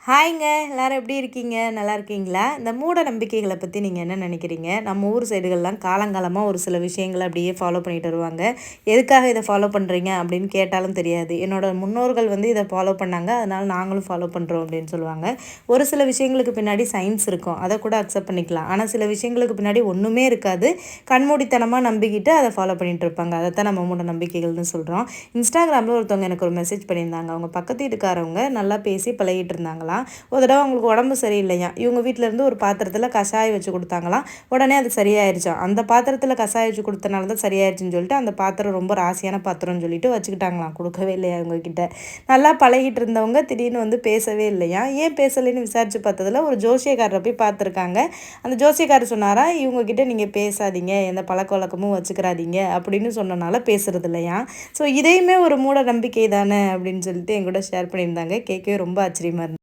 ஹாய்ங்க. எல்லாரும் எப்படி இருக்கீங்க? நல்லா இருக்கீங்களா? இந்த மூட நம்பிக்கைகள பத்தி நீங்க என்ன நினைக்கிறீங்க? நம்ம ஊர் சைடுகள்லாம் காலங்காலமா ஒரு சில விஷயங்கள அப்படியே ஃபாலோ பண்ணிட்டு வருவாங்க. எதுக்காக இத ஃபாலோ பண்றீங்க அப்படின்னு கேட்டாலும் தெரியாது. என்னோட முன்னோர்கள் வந்து இத ஃபாலோ பண்ணாங்க. அதனால நாங்களும் ஃபாலோ பண்றோம் அப்படின்னு சொல்லுவாங்க. ஒரு சில விஷயங்களுக்கு பின்னாடி சயின்ஸ் இருக்கும். அத கூட அக்செப்ட் பண்ணிக்கலாம். ஆனா சில விஷயங்களுக்கு பின்னாடி ஒண்ணுமே இருக்காது. கண்மூடித்தனமா நம்பிக்கிட்டு அத ஃபாலோ பண்ணிட்டு இருப்பாங்க. அதத்தான் நம்ம மூட நம்பிக்கைகள்னு சொல்றோம். Instagramல ஒருத்தவங்க எனக்கு ஒரு மெசேஜ் பண்ணியிருந்தாங்க. அவங்க பக்கத்து வீட்டுக்காரவங்க நல்லா பேசி பழகிட்டு இருந்தாங்களாம். ஒரு தடவை அவங்களுக்கு உடம்பு சரியில்லையாம். இவங்க வீட்டிலேருந்து ஒரு பாத்திரத்தில் கஷாயம் வச்சு கொடுத்தாங்களாம். உடனே அது சரியாயிருச்சாம். அந்த பாத்திரத்தில் கஷாயம் வச்சு கொடுத்தனால தான் சரியாயிருச்சுன்னு சொல்லிட்டு அந்த பாத்திரம் ரொம்ப ராசியான பாத்திரம்னு சொல்லிட்டு வச்சுக்கிட்டாங்களாம். கொடுக்கவே இல்லையா இவங்ககிட்ட. நல்லா பழகிட்டு இருந்தவங்க திடீர்னு வந்து பேசவே இல்லையா. ஏன் பேசலைன்னு விசாரிச்சு பார்த்ததுல ஒரு ஜோசியக்காரரை போய் பார்த்துருக்காங்க. அந்த ஜோசியக்காரர் சொன்னாரா, இவங்க கிட்ட நீங்கள் பேசாதீங்க, எந்த பழக்க வழக்கமும் வச்சுக்கிறாதீங்க அப்படின்னு சொன்னனால பேசுறது இல்லையா. ஸோ இதையுமே ஒரு மூட நம்பிக்கை தானே அப்படின்னு சொல்லிட்டு என் கூட ஷேர் பண்ணியிருந்தாங்க. கேட்கவே ரொம்ப ஆச்சரியமா இருந்துச்சு.